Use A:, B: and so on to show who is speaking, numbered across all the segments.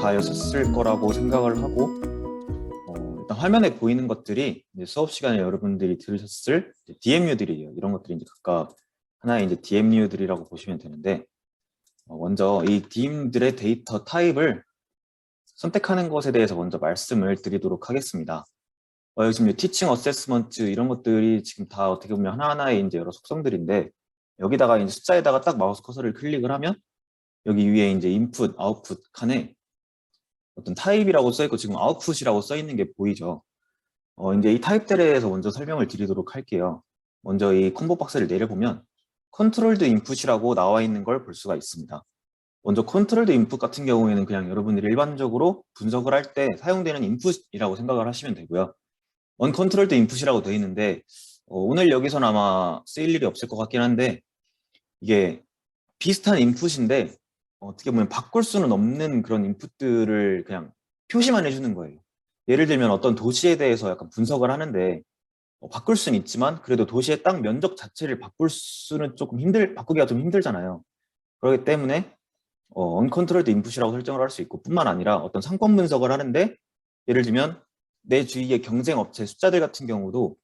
A: 다였을 거라고 생각을 하고 일단 화면에 보이는 것들이 이제 수업 시간에 여러분들이 들으셨을 DMU들이에요. 이런 것들이 이제 각각 하나의 이제 DMU들이라고 보시면 되는데 먼저 이 DM들의 데이터 타입을 선택하는 것에 대해서 먼저 말씀을 드리도록 하겠습니다. 여기 지금 티칭 어세스먼트 이런 것들이 지금 다 어떻게 보면 하나하나의 이제 여러 속성들인데 여기다가 이제 숫자에다가 딱 마우스 커서를 클릭을 하면 여기 위에 이제 인풋, 아웃풋 칸에 어떤 타입이라고 써있고 지금 아웃풋이라고 써있는 게 보이죠. 이제 이 타입들에 대해서 먼저 설명을 드리도록 할게요. 먼저 이 콤보 박스를 내려보면 컨트롤드 인풋이라고 나와 있는 걸 볼 수가 있습니다. 먼저 컨트롤드 인풋 같은 경우에는 그냥 여러분들이 일반적으로 분석을 할 때 사용되는 인풋이라고 생각을 하시면 되고요. 언컨트롤드 인풋이라고 되어 있는데 오늘 여기서는 아마 쓰일 일이 없을 것 같긴 한데 이게 비슷한 인풋인데 어떻게 보면 바꿀 수는 없는 그런 인풋들을 그냥 표시만 해주는 거예요. 예를 들면 어떤 도시에 대해서 약간 분석을 하는데 바꿀 수는 있지만 그래도 도시의 땅 면적 자체를 바꿀 수는 조금 바꾸기가 좀 힘들잖아요. 그렇기 때문에 언컨트롤드 인풋이라고 설정을 할 수 있고 뿐만 아니라 어떤 상권 분석을 하는데 예를 들면 내 주위의 경쟁 업체 숫자들 같은 경우도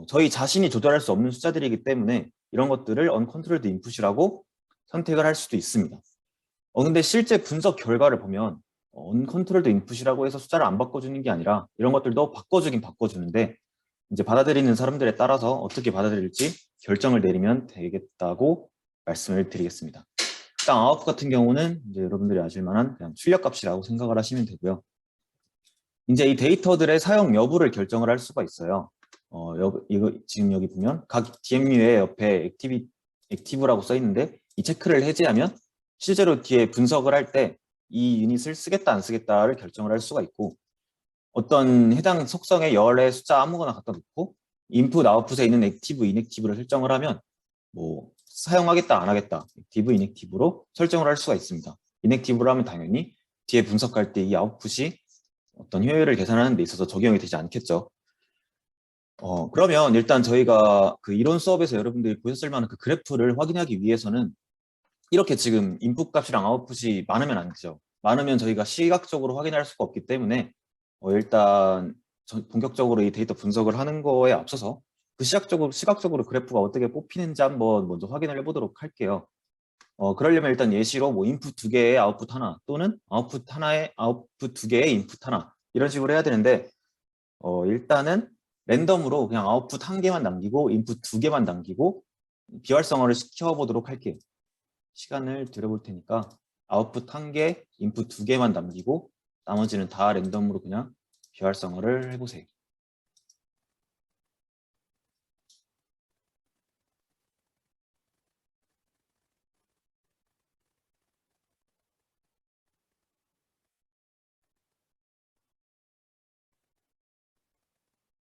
A: 저희 자신이 조절할 수 없는 숫자들이기 때문에 이런 것들을 언컨트롤드 인풋이라고 선택을 할 수도 있습니다. 근데 실제 분석 결과를 보면 언컨트롤드 인풋이라고 해서 숫자를 안 바꿔주는 게 아니라 이런 것들도 바꿔주긴 바꿔주는데 이제 받아들이는 사람들에 따라서 어떻게 받아들일지 결정을 내리면 되겠다고 말씀을 드리겠습니다. 일단 아웃풋 같은 경우는 이제 여러분들이 아실 만한 그냥 출력값이라고 생각을 하시면 되고요. 이제 이 데이터들의 사용 여부를 결정을 할 수가 있어요. 이거 지금 여기 보면 각 DMU의 옆에 액티브라고 써 있는데 이 체크를 해제하면 실제로 뒤에 분석을 할 때 이 유닛을 쓰겠다 안 쓰겠다를 결정을 할 수가 있고 어떤 해당 속성의 열의 숫자 아무거나 갖다 놓고 인풋 아웃풋에 있는 액티브 인액티브를 설정을 하면 뭐 사용하겠다 안 하겠다 액티브 인액티브로 설정을 할 수가 있습니다. 인액티브로 하면 당연히 뒤에 분석할 때 이 아웃풋이 어떤 효율을 계산하는 데 있어서 적용이 되지 않겠죠. 그러면 일단 저희가 그 이론 수업에서 여러분들이 보셨을 만한 그 그래프를 확인하기 위해서는 이렇게 지금 인풋 값이랑 아웃풋이 많으면 안 되죠. 많으면 저희가 시각적으로 확인할 수가 없기 때문에 일단 본격적으로 이 데이터 분석을 하는 거에 앞서서 그 시각적으로 그래프가 어떻게 뽑히는지 한번 먼저 확인을 해보도록 할게요. 그러려면 일단 예시로 뭐 인풋 두 개의 아웃풋 하나 또는 아웃풋 하나의 아웃풋 두 개의 인풋 하나 이런 식으로 해야 되는데 일단은 랜덤으로 그냥 아웃풋 한 개만 남기고 인풋 두 개만 남기고 비활성화를 시켜보도록 할게요. 시간을 들여볼 테니까 아웃풋 한 개, 인풋 두 개만 남기고 나머지는 다 랜덤으로 그냥 비활성화를 해보세요.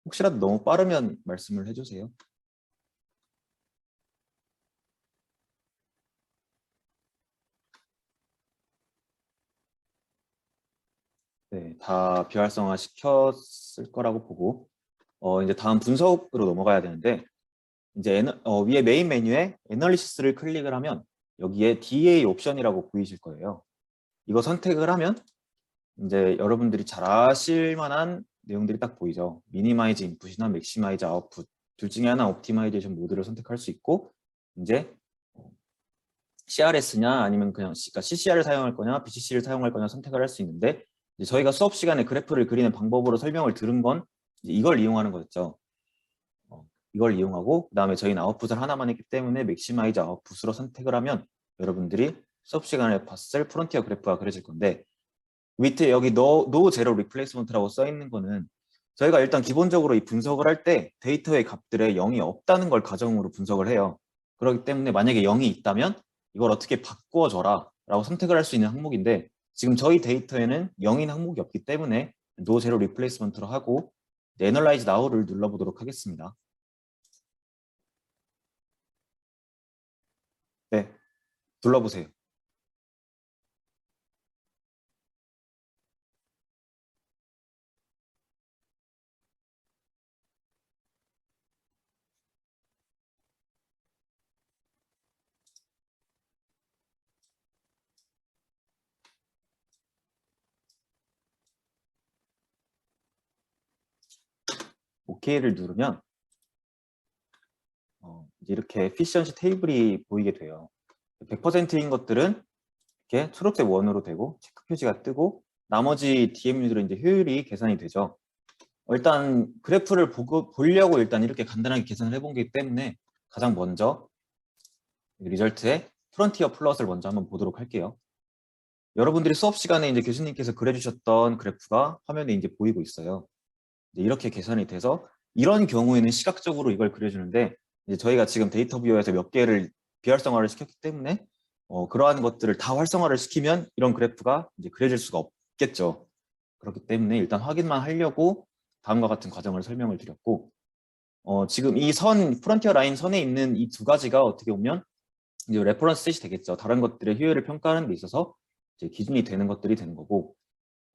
A: 혹시라도 너무 빠르면 말씀을 해주세요. 네, 다 비활성화 시켰을 거라고 보고 이제 다음 분석으로 넘어가야 되는데 이제 위에 메인 메뉴에 애널리시스를 클릭을 하면 여기에 DA 옵션이라고 보이실 거예요. 이거 선택을 하면 이제 여러분들이 잘 아실 만한 내용들이 딱 보이죠. 미니마이즈 인풋이나 맥시마이즈 아웃풋 둘 중에 하나 옵티마이제이션 모드를 선택할 수 있고 이제 CRS냐 아니면 그냥 그러니까 CCR을 사용할 거냐 BCC를 사용할 거냐 선택을 할 수 있는데 이제 저희가 수업 시간에 그래프를 그리는 방법으로 설명을 들은 건 이걸 이용하는 거였죠. 이걸 이용하고 그다음에 저희는 아웃풋을 하나만 했기 때문에 맥시마이즈 아웃풋으로 선택을 하면 여러분들이 수업 시간에 봤을 프론티어 그래프가 그려질 건데 밑에 여기 no zero replacement라고 써 있는 거는 저희가 일단 기본적으로 이 분석을 할 때 데이터의 값들에 0이 없다는 걸 가정으로 분석을 해요. 그렇기 때문에 만약에 0이 있다면 이걸 어떻게 바꿔줘라 라고 선택을 할 수 있는 항목인데 지금 저희 데이터에는 0인 항목이 없기 때문에 no zero replacement로 하고 analyze now를 눌러보도록 하겠습니다. 네, 눌러보세요. OK를 누르면 이제 이렇게 에피시언시 테이블이 보이게 돼요. 100%인 것들은 이렇게 초록색 원으로 되고 체크 표시가 뜨고 나머지 DMU들은 이제 효율이 계산이 되죠. 일단 그래프를 보려고 일단 이렇게 간단하게 계산을 해본 게 때문에 가장 먼저 리절트에 프론티어 플롯을 먼저 한번 보도록 할게요. 여러분들이 수업 시간에 이제 교수님께서 그려주셨던 그래프가 화면에 이제 보이고 있어요. 이렇게 계산이 돼서 이런 경우에는 시각적으로 이걸 그려주는데 이제 저희가 지금 데이터 뷰어에서 몇 개를 비활성화를 시켰기 때문에 그러한 것들을 다 활성화를 시키면 이런 그래프가 이제 그려질 수가 없겠죠. 그렇기 때문에 일단 확인만 하려고 다음과 같은 과정을 설명을 드렸고 지금 이 프론티어 라인 선에 있는 이 두 가지가 어떻게 보면 이제 레퍼런스 셋이 되겠죠. 다른 것들의 효율을 평가하는 데 있어서 이제 기준이 되는 것들이 되는 거고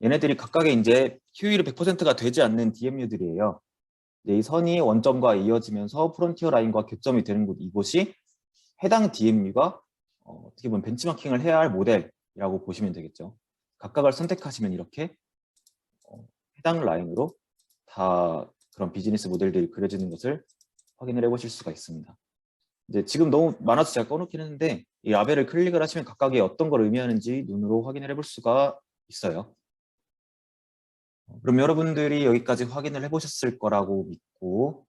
A: 얘네들이 각각의 이제 효율이 100%가 되지 않는 DMU들이에요. 이 선이 원점과 이어지면서 프론티어 라인과 교점이 되는 이곳이 해당 DMU가 어떻게 보면 벤치마킹을 해야 할 모델이라고 보시면 되겠죠. 각각을 선택하시면 이렇게 해당 라인으로 다 그런 비즈니스 모델들이 그려지는 것을 확인을 해보실 수가 있습니다. 이제 지금 너무 많아서 제가 꺼놓긴 했는데 이 라벨을 클릭을 하시면 각각이 어떤 걸 의미하는지 눈으로 확인을 해볼 수가 있어요. 그럼 여러분들이 여기까지 확인을 해보셨을 거라고 믿고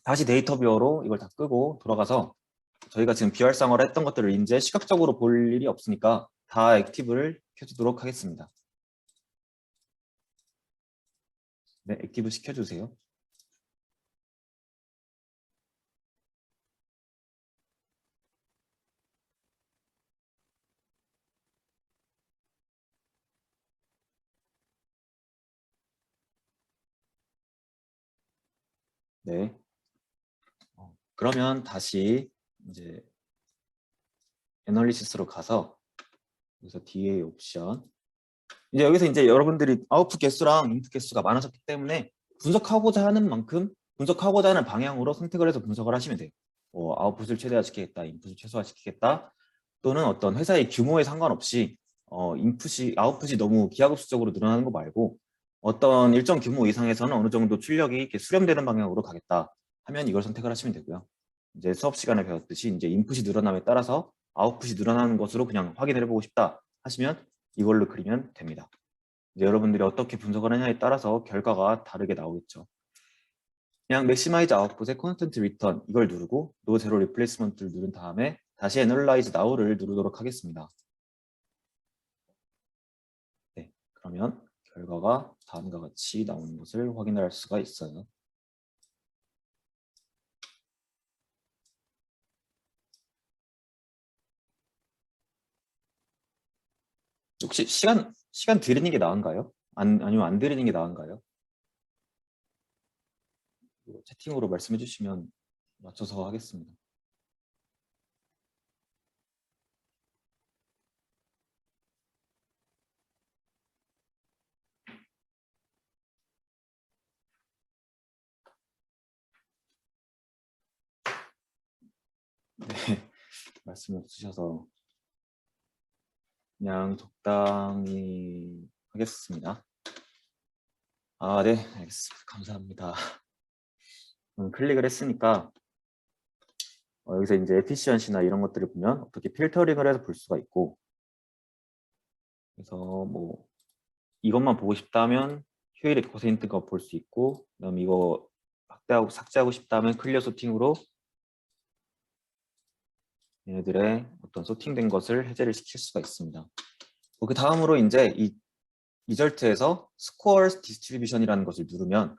A: 다시 데이터 뷰어로 이걸 다 끄고 돌아가서 저희가 지금 비활성화를 했던 것들을 이제 시각적으로 볼 일이 없으니까 다 액티브를 켜주도록 하겠습니다. 네, 액티브 시켜주세요. 네. 그러면 다시 이제 애널리시스로 가서 여기서 DA 옵션 이제 여기서 이제 여러분들이 아웃풋 개수랑 인풋 개수가 많아졌기 때문에 분석하고자 하는 만큼 분석하고자 하는 방향으로 선택을 해서 분석을 하시면 돼요. 아웃풋을 최대화시키겠다, 인풋을 최소화시키겠다 또는 어떤 회사의 규모에 상관없이 아웃풋이 너무 기하급수적으로 늘어나는 거 말고 어떤 일정 규모 이상에서는 어느 정도 출력이 이렇게 수렴되는 방향으로 가겠다 하면 이걸 선택을 하시면 되고요. 이제 수업 시간에 배웠듯이 이제 인풋이 늘어남에 따라서 아웃풋이 늘어나는 것으로 그냥 확인을 해보고 싶다 하시면 이걸로 그리면 됩니다. 이제 여러분들이 어떻게 분석을 하냐에 따라서 결과가 다르게 나오겠죠. 그냥 맥시마이즈 아웃풋의 콘스턴트 리턴 이걸 누르고 노 제로 리플레이스먼트를 누른 다음에 다시 애널라이즈 나우를 누르도록 하겠습니다. 네, 그러면 결과가 다음과 같이 나오는 것을 확인할 수가 있어요. 혹시 시간 드리는 게 나은가요? 아니면 안 드리는 게 나은가요? 채팅으로 말씀해 주시면 맞춰서 하겠습니다. 네, 말씀을 주셔서 그냥 적당히 하겠습니다. 네, 알겠습니다. 감사합니다. 클릭을 했으니까 여기서 이제 에피시언시나 이런 것들을 보면 어떻게 필터링을 해서 볼 수가 있고 그래서 뭐 이것만 보고 싶다면 효율 100%가 볼 수 있고 그다음 이거 확대하고 삭제하고 싶다면 클리어 소팅으로 얘네들의 어떤 소팅된 것을 해제를 시킬 수가 있습니다. 그 다음으로 이제 이 리절트에서 스코어 디스트리뷰션이라는 것을 누르면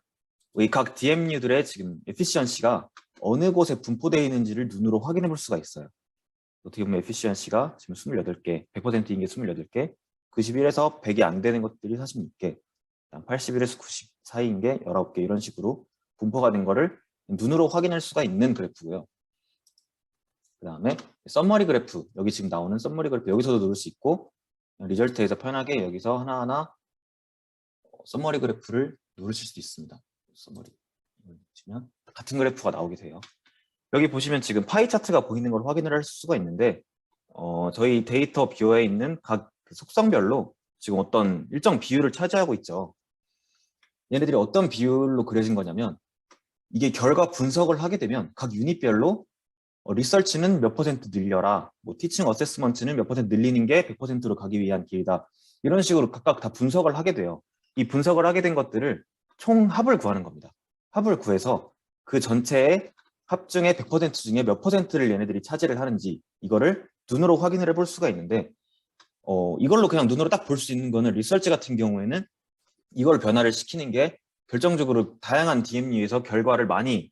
A: 이 각 DMU들의 지금 에피시언시가 어느 곳에 분포되어 있는지를 눈으로 확인해 볼 수가 있어요. 어떻게 보면 에피시언시가 지금 28개, 100%인 게 28개, 91에서 100이 안 되는 것들이 46개, 81에서 90 사이인 게 19개 이런 식으로 분포가 된 거를 눈으로 확인할 수가 있는 그래프고요. 그 다음에 썸머리 그래프, 여기 지금 나오는 썸머리 그래프 여기서도 누를 수 있고 리절트에서 편하게 여기서 하나하나 썸머리 그래프를 누르실 수 있습니다. 썸머리 치면 같은 그래프가 나오게 돼요. 여기 보시면 지금 파이 차트가 보이는 걸 확인을 할 수가 있는데 저희 데이터 뷰어에 있는 각 속성별로 지금 어떤 일정 비율을 차지하고 있죠. 얘네들이 어떤 비율로 그려진 거냐면 이게 결과 분석을 하게 되면 각 유닛별로 리서치는 몇 % 늘려라, 뭐 티칭 어세스먼트는 몇 % 늘리는 게 100%로 가기 위한 길이다. 이런 식으로 각각 다 분석을 하게 돼요. 이 분석을 하게 된 것들을 총 합을 구하는 겁니다. 합을 구해서 그 전체의 합 중에 100% 중에 몇 %를 얘네들이 차지를 하는지 이거를 눈으로 확인을 해볼 수가 있는데 이걸로 그냥 눈으로 딱 볼 수 있는 거는 리서치 같은 경우에는 이걸 변화를 시키는 게 결정적으로 다양한 DMU에서 결과를 많이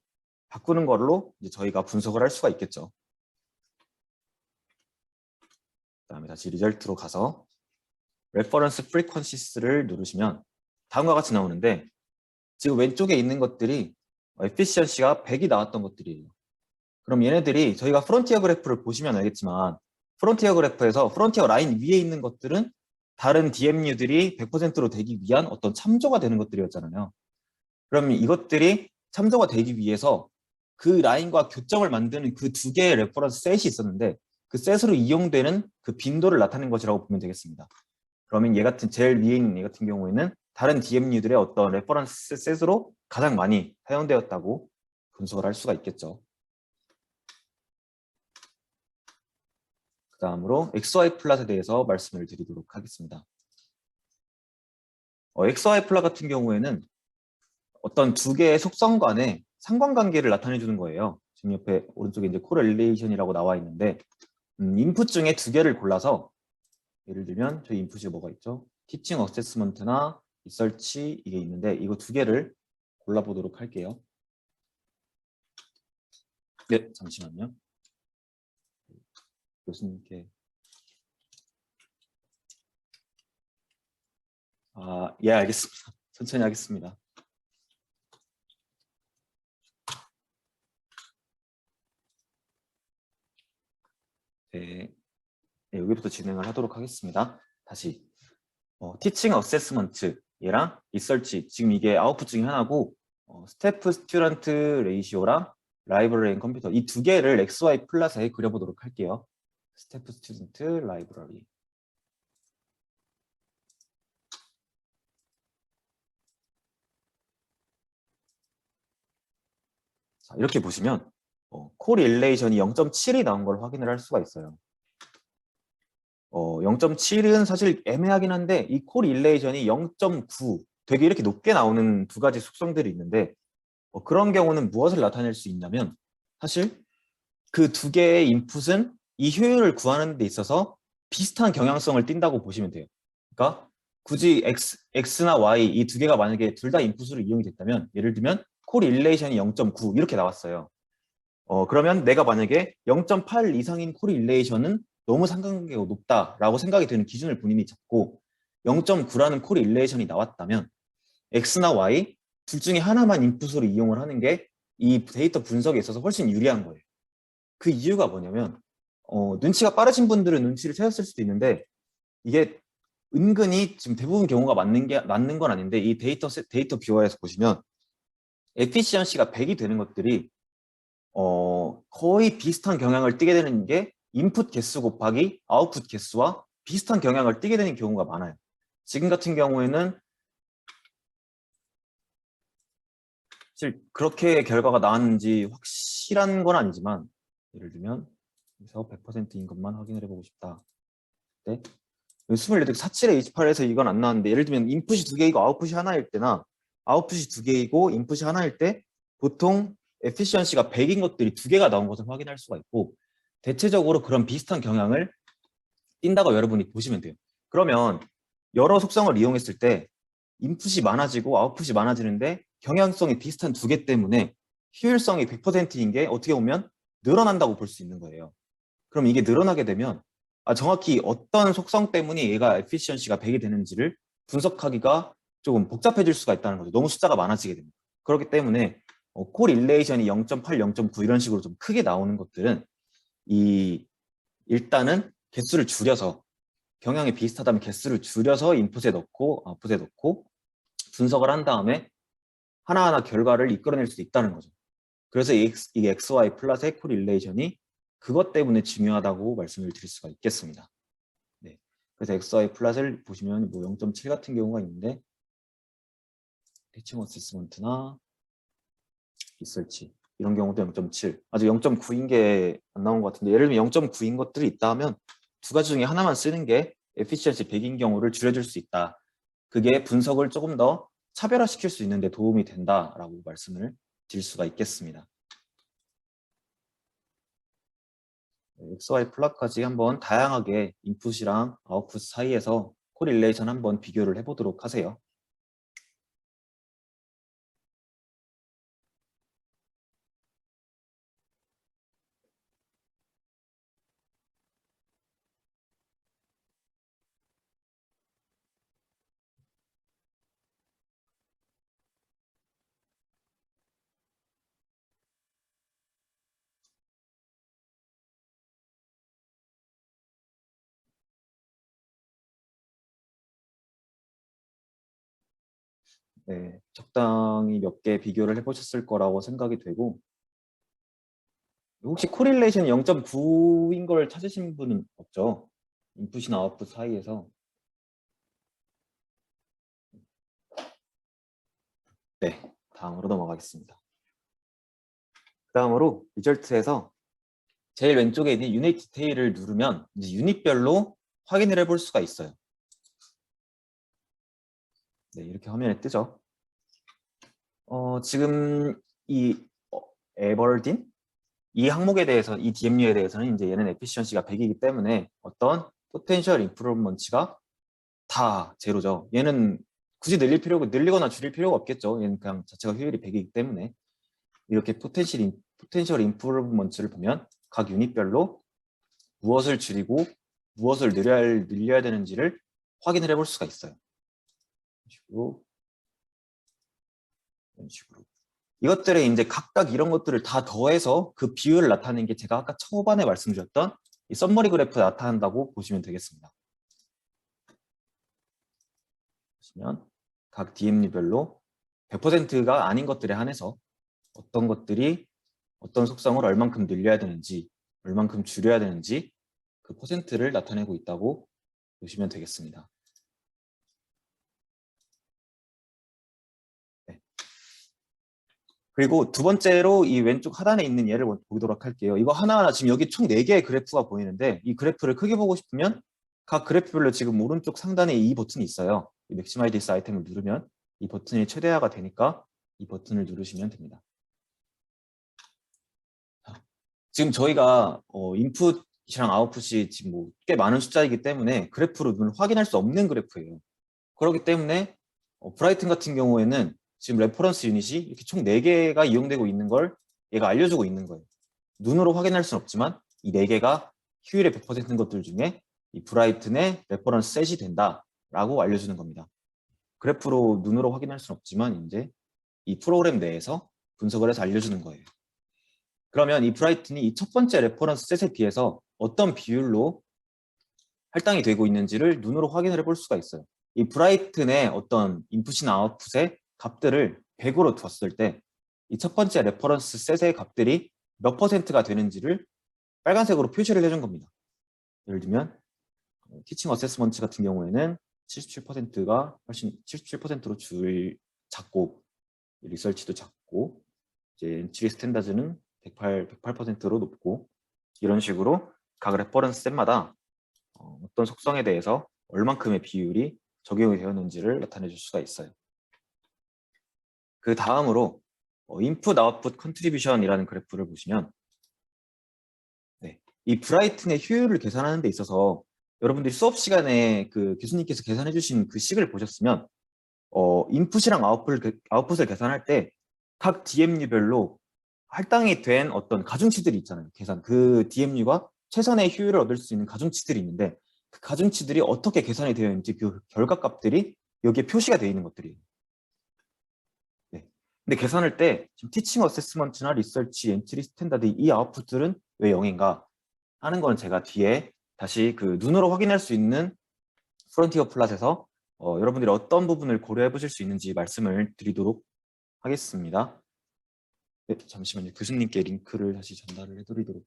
A: 바꾸는 걸로 이제 저희가 분석을 할 수가 있겠죠. 그다음에 다시 리절트로 가서 레퍼런스 프리퀀시스를 누르시면 다음과 같이 나오는데 지금 왼쪽에 있는 것들이 에피시언시가 100이 나왔던 것들이에요. 그럼 얘네들이 저희가 프론티어 그래프를 보시면 알겠지만 프론티어 그래프에서 프론티어 라인 위에 있는 것들은 다른 DMU들이 100%로 되기 위한 어떤 참조가 되는 것들이었잖아요. 그럼 이것들이 참조가 되기 위해서 그 라인과 교점을 만드는 그 두 개의 레퍼런스 셋이 있었는데 그 셋으로 이용되는 그 빈도를 나타낸 것이라고 보면 되겠습니다. 그러면 얘 같은 제일 위에 있는 얘 같은 경우에는 다른 DMU들의 어떤 레퍼런스 셋으로 가장 많이 사용되었다고 분석을 할 수가 있겠죠. 그 다음으로 XY 플랫에 대해서 말씀을 드리도록 하겠습니다. XY 플랫 같은 경우에는 어떤 두 개의 속성 간의 상관관계를 나타내 주는 거예요. 지금 옆에 오른쪽에 이제 코렐레이션이라고 나와 있는데 인풋 중에 두 개를 골라서 예를 들면 저희 인풋이 뭐가 있죠? 티칭 어세스먼트나 리서치 이게 있는데 이거 두 개를 골라보도록 할게요. 네, 잠시만요. 교수님께 예, 알겠습니다. 천천히 하겠습니다. 네, 여기부터 진행을 하도록 하겠습니다. 다시 티칭 어세스먼트 얘랑 리서치 지금 이게 아웃풋 중에 하나고 스태프 스튜던트 레이시오랑 라이브러리 앤 컴퓨터 이 두 개를 XY 플랫에 그려보도록 할게요. 스태프 스튜던트 라이브러리 자, 이렇게 보시면 코릴레이션이 0.7이 나온 걸 확인을 할 수가 있어요. 0.7은 사실 애매하긴 한데 이 코릴레이션이 0.9 되게 이렇게 높게 나오는 두 가지 속성들이 있는데 그런 경우는 무엇을 나타낼 수 있냐면 사실 그 두 개의 인풋은 이 효율을 구하는 데 있어서 비슷한 경향성을 띈다고 보시면 돼요. 그러니까 굳이 X나 Y 이 두 개가 만약에 둘 다 인풋으로 이용이 됐다면 예를 들면 코릴레이션이 0.9 이렇게 나왔어요. 그러면 내가 만약에 0.8 이상인 코릴레이션은 너무 상관관계가 높다라고 생각이 드는 기준을 본인이 잡고 0.9라는 코릴레이션이 나왔다면 X나 Y 둘 중에 하나만 인풋으로 이용을 하는 게 이 데이터 분석에 있어서 훨씬 유리한 거예요. 그 이유가 뭐냐면 눈치가 빠르신 분들은 눈치를 채셨을 수도 있는데 이게 은근히 지금 대부분 경우가 맞는 건 아닌데 이 데이터 뷰어에서 보시면 에피시언시가 100이 되는 것들이 거의 비슷한 경향을 띠게 되는 게 인풋 개수 곱하기 아웃풋 개수와 비슷한 경향을 띠게 되는 경우가 많아요. 지금 같은 경우에는 사실 그렇게 결과가 나왔는지 확실한 건 아니지만 예를 들면 여기서 100%인 것만 확인을 해보고 싶다. 네? 24, 47에 28에서 이건 안 나왔는데 예를 들면 인풋이 두 개이고 아웃풋이 하나일 때나 아웃풋이 두 개이고 인풋이 하나일 때 보통 에피시언시가 100인 것들이 두 개가 나온 것을 확인할 수가 있고 대체적으로 그런 비슷한 경향을 띈다고 여러분이 보시면 돼요. 그러면 여러 속성을 이용했을 때 인풋이 많아지고 아웃풋이 많아지는데 경향성이 비슷한 두 개 때문에 효율성이 100%인 게 어떻게 보면 늘어난다고 볼 수 있는 거예요. 그럼 이게 늘어나게 되면 정확히 어떤 속성 때문에 얘가 에피시언시가 100이 되는지를 분석하기가 조금 복잡해질 수가 있다는 거죠. 너무 숫자가 많아지게 됩니다. 그렇기 때문에 코릴레이션이 0.8, 0.9 이런 식으로 좀 크게 나오는 것들은 일단은 개수를 줄여서 경향이 비슷하다면 개수를 줄여서 인풋에 넣고 아웃풋에 넣고 분석을 한 다음에 하나하나 결과를 이끌어낼 수 있다는 거죠. 그래서 이 XY 플러스의 코릴레이션이 그것 때문에 중요하다고 말씀을 드릴 수가 있겠습니다. 네. 그래서 XY 플러스를 보시면 뭐 0.7 같은 경우가 있는데 대칭 어세스먼트나 리서치 이런 경우도 0.7. 아직 0.9인 게 안 나온 것 같은데 예를 들면 0.9인 것들이 있다 하면 두 가지 중에 하나만 쓰는 게 에피시언시 100인 경우를 줄여줄 수 있다. 그게 분석을 조금 더 차별화시킬 수 있는 데 도움이 된다라고 말씀을 드릴 수가 있겠습니다. XY 플롯까지 한번 다양하게 인풋이랑 아웃풋 사이에서 코릴레이션 한번 비교를 해보도록 하세요. 네, 적당히 몇 개 비교를 해보셨을 거라고 생각이 되고 혹시 코릴레이션이 0.9인 걸 찾으신 분은 없죠? 인풋이나 아웃풋 사이에서. 네, 다음으로 넘어가겠습니다. 다음으로 리절트에서 제일 왼쪽에 있는 유닛 디테일을 누르면 이제 유닛별로 확인을 해볼 수가 있어요. 네, 이렇게 화면에 뜨죠. 지금 이 에버딘 이 항목에 대해서 이 DMU에 대해서는 이제 얘는 에피시언시가 100이기 때문에 어떤 포텐셜 인프루먼츠가 다 제로죠. 얘는 굳이 늘리거나 줄일 필요가 없겠죠. 얘는 그냥 자체가 효율이 100이기 때문에 이렇게 포텐셜 인프루먼츠를 보면 각 유닛별로 무엇을 줄이고 무엇을 늘려야 되는지를 확인을 해볼 수가 있어요. 이런 식으로. 이것들에 이제 각각 이런 것들을 다 더해서 그 비율을 나타내는 게 제가 아까 초반에 말씀드렸던 이 썸머리 그래프에 나타난다고 보시면 되겠습니다. 보시면 각 DMU별로 100%가 아닌 것들에 한해서 어떤 것들이 어떤 속성을 얼만큼 늘려야 되는지 얼만큼 줄여야 되는지 그 퍼센트를 나타내고 있다고 보시면 되겠습니다. 네. 그리고 두 번째로 이 왼쪽 하단에 있는 예를 보도록 할게요. 이거 하나하나 지금 여기 총 4개의 그래프가 보이는데 이 그래프를 크게 보고 싶으면 각 그래프별로 지금 오른쪽 상단에 이 버튼이 있어요. 이 맥시마이디스 아이템을 누르면 이 버튼이 최대화가 되니까 이 버튼을 누르시면 됩니다. 지금 저희가 인풋이랑 아웃풋이 지금 뭐 꽤 많은 숫자이기 때문에 그래프로 눈을 확인할 수 없는 그래프예요. 그렇기 때문에 브라이튼 같은 경우에는 지금 레퍼런스 유닛이 이렇게 총 4개가 이용되고 있는 걸 얘가 알려주고 있는 거예요. 눈으로 확인할 수는 없지만 이 4개가 효율의 100%인 것들 중에 이 브라이튼의 레퍼런스 셋이 된다라고 알려주는 겁니다. 그래프로 눈으로 확인할 수는 없지만 이제 이 프로그램 내에서 분석을 해서 알려주는 거예요. 그러면 이 브라이튼이 이 첫 번째 레퍼런스 셋에 비해서 어떤 비율로 할당이 되고 있는지를 눈으로 확인을 해볼 수가 있어요. 이 브라이튼의 어떤 인풋이나 아웃풋의 값들을 100으로 뒀을 때 이 첫 번째 레퍼런스 셋의 값들이 몇 퍼센트가 되는지를 빨간색으로 표시를 해준 겁니다. 예를 들면 티칭 어세스먼트 같은 경우에는 77%가 훨씬 77%로 작고 리서치도 작고 이제 엔트리 스탠다드는 108%로 높고 이런 식으로 각 레퍼런스 셋마다 어떤 속성에 대해서 얼만큼의 비율이 적용이 되었는지를 나타내 줄 수가 있어요. 그 다음으로 인풋 아웃풋 컨트리뷰션이라는 그래프를 보시면 네, 이 브라이튼의 효율을 계산하는 데 있어서 여러분들이 수업 시간에 그 교수님께서 계산해 주신 그 식을 보셨으면 인풋이랑 아웃풋을 계산할 때 각 DMU별로 할당이 된 어떤 가중치들이 있잖아요. 그 DMU가 최선의 효율을 얻을 수 있는 가중치들이 있는데 그 가중치들이 어떻게 계산이 되어 있는지 그 결과값들이 여기에 표시가 되어 있는 것들이에요. 네. 근데 계산할 때 지금 티칭 어세스먼트나 리서치, 엔트리 스탠다드 이 아웃풋들은 왜 0인가 하는 건 제가 뒤에 다시 그 눈으로 확인할 수 있는 프론티어 플랫에서 여러분들이 어떤 부분을 고려해 보실 수 있는지 말씀을 드리도록 하겠습니다. 네, 잠시만요. 교수님께 링크를 다시 전달을 해드리도록.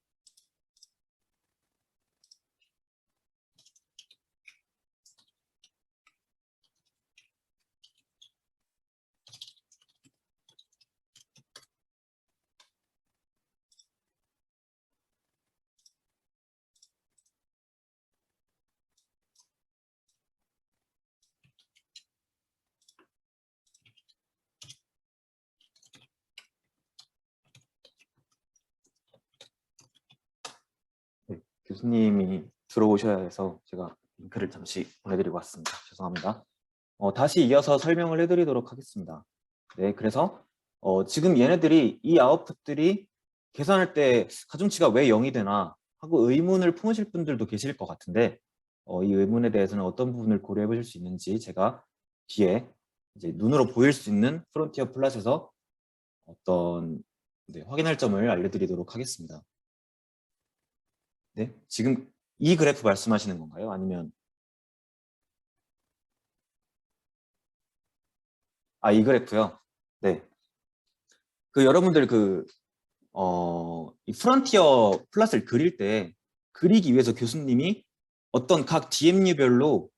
A: 교수님이 들어오셔야 해서 제가 링크를 잠시 보내드리고 왔습니다. 죄송합니다. 다시 이어서 설명을 해드리도록 하겠습니다. 네, 그래서 지금 얘네들이 이 아웃풋들이 계산할 때 가중치가 왜 0이 되나 하고 의문을 품으실 분들도 계실 것 같은데 이 의문에 대해서는 어떤 부분을 고려해 보실 수 있는지 제가 뒤에 이제 눈으로 보일 수 있는 프론티어 플랫에서 어떤 확인할 점을 알려드리도록 하겠습니다. 네, 지금 이 그래프 말씀하시는 건가요? 아니면 이 그래프요? 네. 여러분들 이 프론티어 플랫을 그릴 때 그리기 위해서 교수님이 어떤 각 DMU별로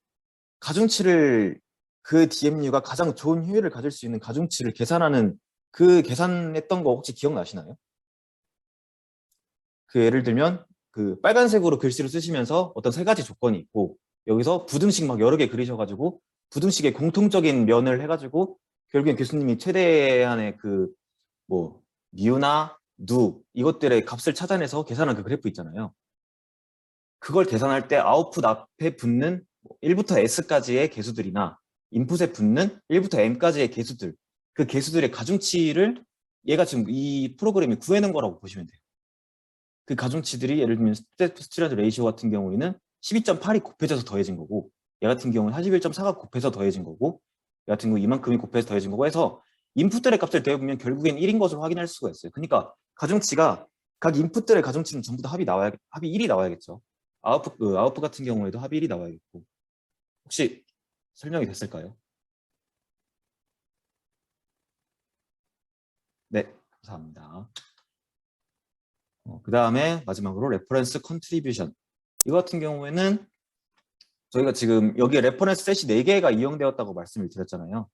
A: 가중치를 그 DMU가 가장 좋은 효율을 가질 수 있는 가중치를 계산하는 그 계산했던 거 혹시 기억나시나요? 예를 들면 빨간색으로 글씨를 쓰시면서 어떤 세 가지 조건이 있고 여기서 부등식 막 여러 개 그리셔가지고 부등식의 공통적인 면을 해가지고 결국엔 교수님이 최대한의 뭐 뉴나 누 이것들의 값을 찾아내서 계산한 그 그래프 있잖아요. 그걸 계산할 때 아웃풋 앞에 붙는 1부터 S까지의 개수들이나 인풋에 붙는 1부터 M까지의 개수들 그 개수들의 가중치를 얘가 지금 이 프로그램이 구해낸 거라고 보시면 돼요. 그 가중치들이 예를 들면 스테이트 레이시오 같은 경우에는 12.8이 곱해져서 더해진 거고 얘 같은 경우는 41.4가 곱해서 더해진 거고 얘 같은 경우 이만큼이 곱해서 더해진 거고 해서 인풋들의 값을 대보면 결국엔 1인 것으로 확인할 수가 있어요. 그러니까 가중치가 각 인풋들의 가중치는 전부 다 합이 1이 나와야겠죠. 아웃풋 같은 경우에도 합이 1이 나와야겠고 혹시 설명이 됐을까요? 네, 감사합니다. 그 다음에 마지막으로 레퍼런스 컨트리뷰션 이거 같은 경우에는 저희가 지금 여기에 레퍼런스 셋이 4개가 이용되었다고 말씀을 드렸잖아요.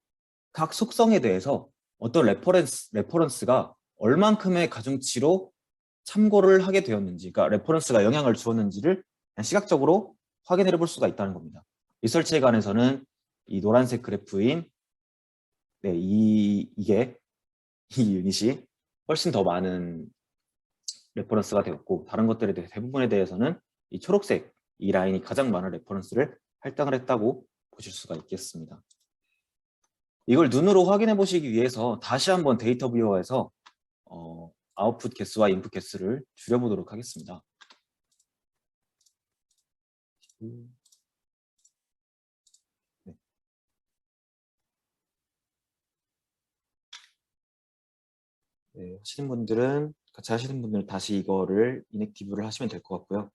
A: 각 속성에 대해서 어떤 레퍼런스가 얼만큼의 가중치로 참고를 하게 되었는지, 그러니까 레퍼런스가 영향을 주었는지를 그냥 시각적으로 확인해 볼 수가 있다는 겁니다. 리서치에 관해서는 이 노란색 그래프인 이게 이 유닛이 훨씬 더 많은 레퍼런스가 되었고 다른 것들에 대해 대부분에 대해서는 이 초록색 이 라인이 가장 많은 레퍼런스를 할당을 했다고 보실 수가 있겠습니다. 이걸 눈으로 확인해 보시기 위해서 다시 한번 데이터 뷰어에서 아웃풋 개수와 인풋 개수를 줄여보도록 하겠습니다. 네. 네, 같이 하시는 분들은 다시 이거를 인액티브를 하시면 될 것 같고요.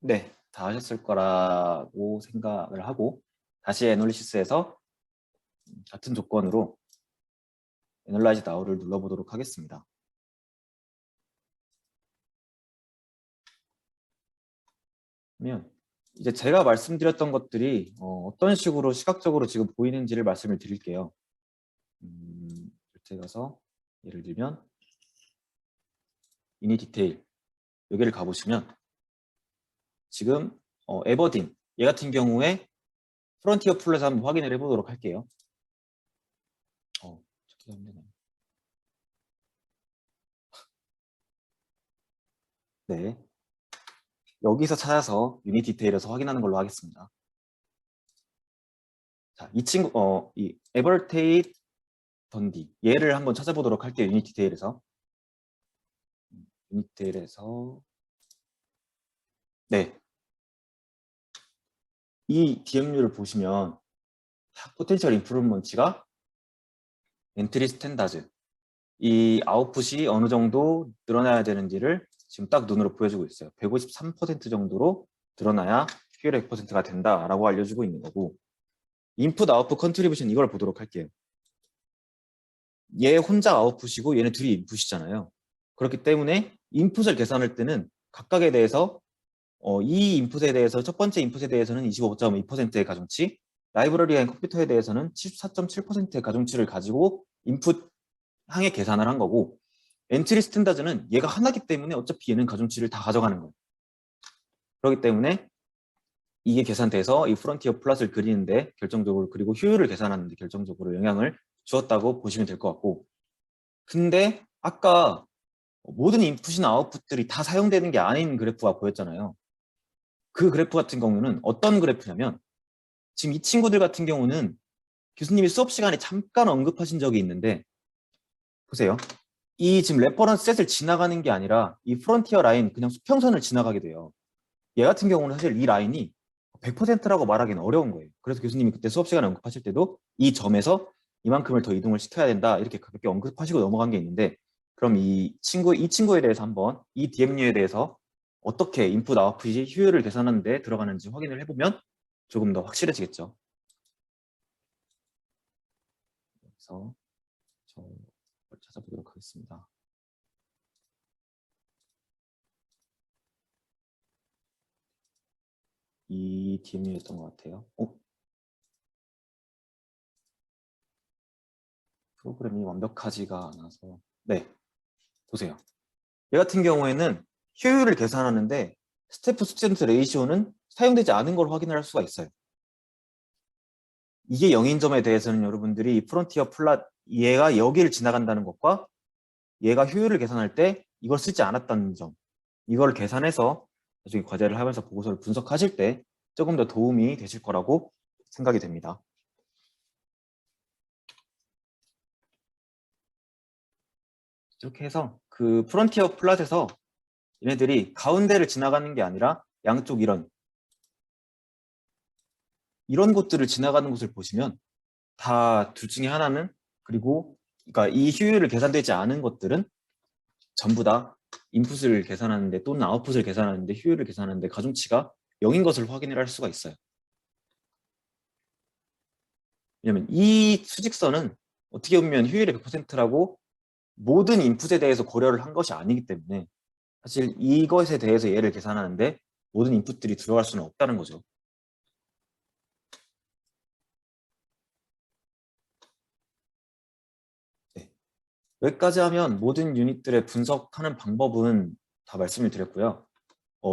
A: 네, 다 하셨을 거라고 생각을 하고 다시 애널리시스에서 같은 조건으로 애널라이즈 나우를 눌러보도록 하겠습니다. 그러면 이제 제가 말씀드렸던 것들이 어떤 식으로 시각적으로 지금 보이는지를 말씀을 드릴게요. 이렇게 가서 예를 들면 이니 디테일 여기를 가보시면 지금 에버딘 얘 같은 경우에 프론티어 플랫에서 한번 확인을 해보도록 할게요. 어떻게 하면 되나요? 네, 여기서 찾아서 유닛 디테일에서 확인하는 걸로 하겠습니다. 자, 이 친구 이 에버테이트 던디 얘를 한번 찾아보도록 할게요. 유닛 디테일에서 네, 이 DMU를 보시면 포텐셜 인프루먼트가 엔트리 스탠다드 이 아웃풋이 어느 정도 늘어나야 되는지를 지금 딱 눈으로 보여주고 있어요. 153% 정도로 늘어나야 효율 100%가 된다라고 알려주고 있는 거고 인풋 아웃풋 컨트리뷰션 이걸 보도록 할게요. 얘 혼자 아웃풋이고 얘네 둘이 인풋이잖아요. 그렇기 때문에 인풋을 계산할 때는 각각에 대해서 이 인풋에 대해서 첫 번째 인풋에 대해서는 25.2%의 가중치 라이브러리 앤 컴퓨터에 대해서는 74.7%의 가중치를 가지고 인풋 항에 계산을 한 거고 엔트리 스탠다드는 얘가 하나기 때문에 어차피 얘는 가중치를 다 가져가는 거예요. 그렇기 때문에 이게 계산돼서 이 프론티어 플롯을 그리는데 결정적으로, 그리고 효율을 계산하는데 결정적으로 영향을 주었다고 보시면 될 것 같고, 근데 아까 모든 인풋이나 아웃풋들이 다 사용되는 게 아닌 그래프가 보였잖아요. 그 그래프 같은 경우는 어떤 그래프냐면, 지금 이 친구들 같은 경우는 교수님이 수업 시간에 잠깐 언급하신 적이 있는데, 보세요. 이 지금 레퍼런스 셋을 지나가는 게 아니라 이 프론티어 라인, 그냥 수평선을 지나가게 돼요. 얘 같은 경우는 사실 이 라인이 100%라고 말하기는 어려운 거예요. 그래서 교수님이 그때 수업 시간에 언급하실 때도 이 점에서 이만큼을 더 이동을 시켜야 된다, 이렇게 가볍게 언급하시고 넘어간 게 있는데, 그럼 이 친구에 대해서 한번, 이 DMU에 대해서 어떻게 인풋 아웃풋이 효율을 계산하는 데 들어가는지 확인을 해보면 조금 더 확실해지겠죠. 그래서 저 찾아보도록 하겠습니다. 이 DMU였던 것 같아요. 프로그램이 완벽하지가 않아서. 네, 보세요. 얘 같은 경우에는 효율을 계산하는데 스태프 스튜던트 레이시오는 사용되지 않은 걸 확인할 수가 있어요. 이게 0인 점에 대해서는 여러분들이 프론티어 플랫, 얘가 여기를 지나간다는 것과 얘가 효율을 계산할 때 이걸 쓰지 않았다는 점, 이걸 계산해서 나중에 과제를 하면서 보고서를 분석하실 때 조금 더 도움이 되실 거라고 생각이 됩니다. 이렇게 해서 그 프론티어 플랫에서 얘네들이 가운데를 지나가는 게 아니라 양쪽 이런 곳들을 지나가는 곳을 보시면 다 둘 중에 하나는, 그리고 그러니까 이 효율을 계산되지 않은 것들은 전부 다 인풋을 계산하는데 또는 아웃풋을 계산하는데 효율을 계산하는데 가중치가 0인 것을 확인을 할 수가 있어요. 왜냐면 이 수직선은 어떻게 보면 효율의 100%라고 모든 인풋에 대해서 고려를 한 것이 아니기 때문에 사실 이것에 대해서 얘를 계산하는데 모든 인풋들이 들어갈 수는 없다는 거죠. 네. 여기까지 하면 모든 유닛들의 분석하는 방법은 다 말씀을 드렸고요.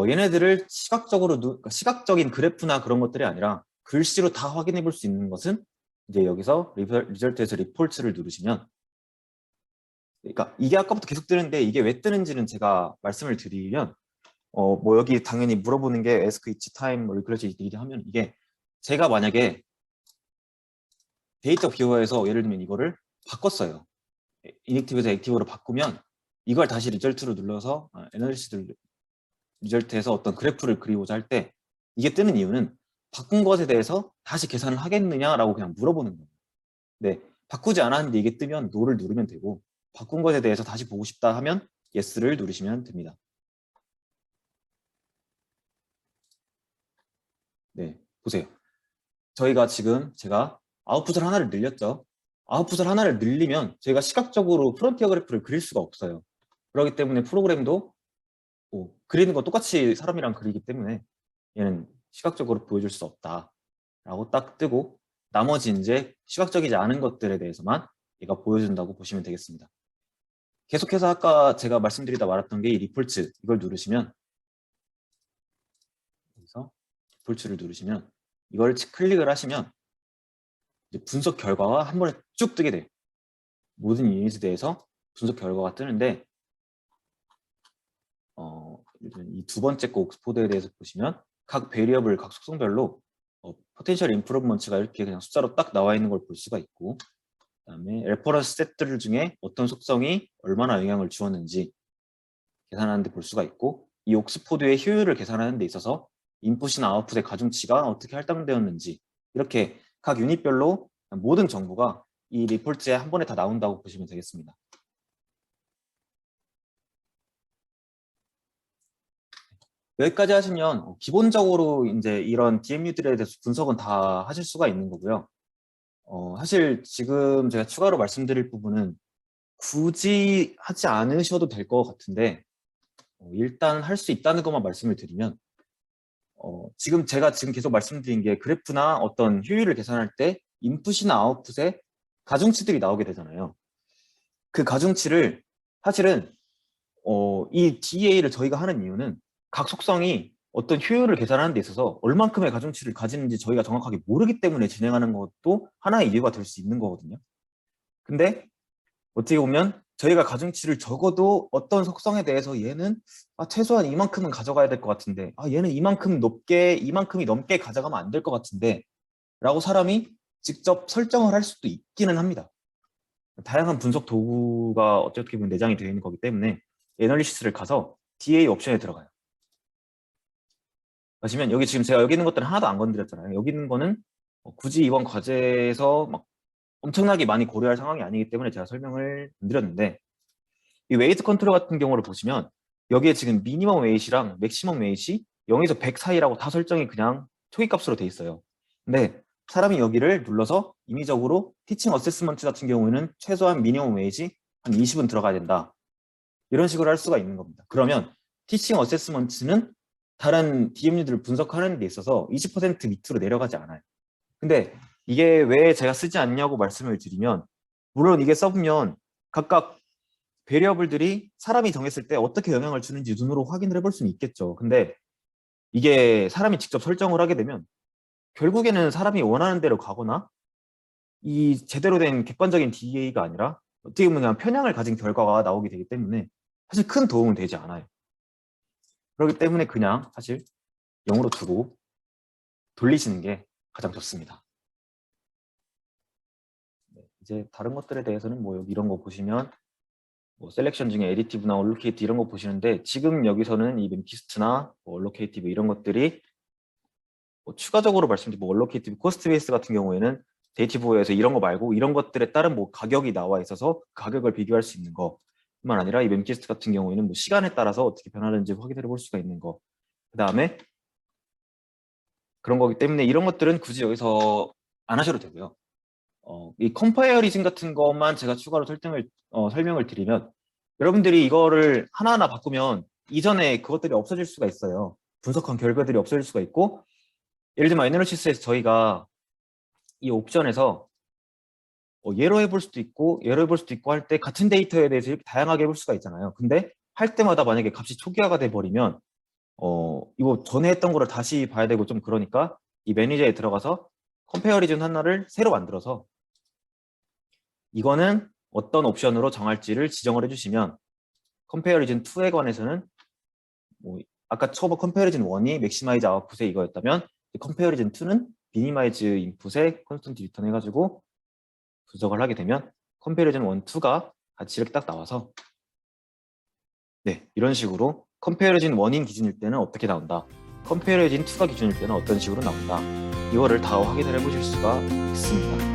A: 얘네들을 시각적으로, 그러니까 시각적인 그래프나 그런 것들이 아니라 글씨로 다 확인해 볼 수 있는 것은 이제 여기서 리절트에서 리포트를 누르시면, 그러니까 이게 아까부터 계속 뜨는데 이게 왜 뜨는지는 제가 말씀을 드리면, 뭐 여기 당연히 물어보는 게 ask each time 뭐 그렇지 일이 하면, 이게 제가 만약에 데이터 뷰어에서 예를 들면 이거를 바꿨어요. 이넥티브에서 액티브로 바꾸면 이걸 다시 리절트로 눌러서 애널리시스 리절트에서 어떤 그래프를 그리고자 할 때 이게 뜨는 이유는 바꾼 것에 대해서 다시 계산을 하겠느냐라고 그냥 물어보는 거예요. 네, 바꾸지 않았는데 이게 뜨면 no를 누르면 되고, 바꾼 것에 대해서 다시 보고 싶다 하면 yes를 누르시면 됩니다. 네, 보세요. 저희가 지금 제가 아웃풋을 하나를 늘렸죠. 아웃풋을 하나를 늘리면 저희가 시각적으로 프론티어 그래프를 그릴 수가 없어요. 그렇기 때문에 프로그램도 그리는 거 똑같이 사람이랑 그리기 때문에 얘는 시각적으로 보여줄 수 없다라고 딱 뜨고, 나머지 이제 시각적이지 않은 것들에 대해서만 얘가 보여준다고 보시면 되겠습니다. 계속해서 아까 제가 말씀드리다 말았던 게 이 리폴트, 이걸 누르시면, 여기서 리폴트를 누르시면 이걸 클릭을 하시면 이제 분석 결과가 한 번에 쭉 뜨게 돼요. 모든 유닛에 대해서 분석 결과가 뜨는데, 이 두 번째 거 옥스포드에 대해서 보시면 각 베리어블, 각 속성별로 포텐셜 임프루브먼트가 이렇게 그냥 숫자로 딱 나와 있는 걸 볼 수가 있고, 그다음에 레퍼런스 셋들 중에 어떤 속성이 얼마나 영향을 주었는지 계산하는 데 볼 수가 있고, 이 옥스포드의 효율을 계산하는 데 있어서 인풋이나 아웃풋의 가중치가 어떻게 할당되었는지, 이렇게 각 유닛별로 모든 정보가 이 리포트에 한 번에 다 나온다고 보시면 되겠습니다. 여기까지 하시면 기본적으로 이제 이런 DMU들에 대해서 분석은 다 하실 수가 있는 거고요. 사실 지금 제가 추가로 말씀드릴 부분은 굳이 하지 않으셔도 될 것 같은데, 일단 할 수 있다는 것만 말씀을 드리면, 지금 제가 계속 말씀드린 게 그래프나 어떤 효율을 계산할 때 인풋이나 아웃풋에 가중치들이 나오게 되잖아요. 그 가중치를 사실은 이 DA를 저희가 하는 이유는 각 속성이 어떤 효율을 계산하는 데 있어서 얼만큼의 가중치를 가지는지 저희가 정확하게 모르기 때문에 진행하는 것도 하나의 이유가 될 수 있는 거거든요. 근데 어떻게 보면 저희가 가중치를 적어도 어떤 속성에 대해서 얘는 최소한 이만큼은 가져가야 될 것 같은데 얘는 이만큼이 넘게 가져가면 안 될 것 같은데 라고 사람이 직접 설정을 할 수도 있기는 합니다. 다양한 분석 도구가 어떻게 보면 내장이 되어 있는 거기 때문에 애널리시스를 가서 DA 옵션에 들어가요. 보시면 여기 지금 제가 여기 있는 것들은 하나도 안 건드렸잖아요. 여기 있는 거는 굳이 이번 과제에서 막 엄청나게 많이 고려할 상황이 아니기 때문에 제가 설명을 안 드렸는데, 이 웨이트 컨트롤 같은 경우를 보시면 여기에 지금 미니멈 웨이트랑 맥시멈 웨이트 0에서 100 사이라고 다 설정이 그냥 초기값으로 돼 있어요. 근데 사람이 여기를 눌러서 임의적으로 티칭 어세스먼트 같은 경우에는 최소한 미니멈 웨이지 한 20은 들어가야 된다, 이런 식으로 할 수가 있는 겁니다. 그러면 티칭 어세스먼트는 다른 DMU들을 분석하는 데 있어서 20% 밑으로 내려가지 않아요. 근데 이게 왜 제가 쓰지 않냐고 말씀을 드리면, 물론 이게 써보면 각각 베리어블들이 사람이 정했을 때 어떻게 영향을 주는지 눈으로 확인을 해볼 수는 있겠죠. 근데 이게 사람이 직접 설정을 하게 되면 결국에는 사람이 원하는 대로 가거나 이 제대로 된 객관적인 DA가 아니라 어떻게 보면 그냥 편향을 가진 결과가 나오게 되기 때문에 사실 큰 도움은 되지 않아요. 그렇기 때문에 그냥 사실 0으로 두고 돌리시는 게 가장 좋습니다. 이제 다른 것들에 대해서는 뭐 여기 이런 거 보시면 뭐 셀렉션 중에 에디티브나 얼로케이트 이런 거 보시는데, 지금 여기서는 이 멤피스트나 뭐 얼로케이티브 이런 것들이 뭐 추가적으로 말씀드린 뭐 얼로케이티브 코스트 베이스 같은 경우에는 데이티브에서 이런 거 말고 이런 것들에 따른 뭐 가격이 나와 있어서 그 가격을 비교할 수 있는 거뿐만 아니라 이 멤피스트 같은 경우에는 뭐 시간에 따라서 어떻게 변하는지 확인해 볼 수가 있는 거, 그 다음에 그런 거기 때문에 이런 것들은 굳이 여기서 안 하셔도 되고요. 이 컴파이어리즘 같은 것만 제가 추가로 설명을 드리면, 여러분들이 이거를 하나하나 바꾸면 이전에 그것들이 없어질 수가 있어요. 분석한 결과들이 없어질 수가 있고, 예를 들면 애널리시스에서 저희가 이 옵션에서 예로 해볼 수도 있고 예로 해볼 수도 있고 할 때 같은 데이터에 대해서 이렇게 다양하게 해볼 수가 있잖아요. 근데 할 때마다 만약에 값이 초기화가 돼 버리면 이거 전에 했던 거를 다시 봐야 되고 좀 그러니까 이 매니저에 들어가서 컴페어리즌 하나를 새로 만들어서 이거는 어떤 옵션으로 정할지를 지정을 해주시면, 컴페어리즌 2에 관해서는 뭐 아까 처음 컴페어리즌 1이 맥시마이즈 아웃풋에 이거였다면 컴페어리즌 2는 미니마이즈 인풋에 컨스턴트 리턴 해가지고 분석을 하게 되면 컴페어리즌 1, 2가 같이 이렇게 딱 나와서 이런 식으로 컴페어리즌 1인 기준일 때는 어떻게 나온다, 컴페어리즌 2가 기준일 때는 어떤 식으로 나온다, 이거를 다 확인을 해보실 수가 있습니다.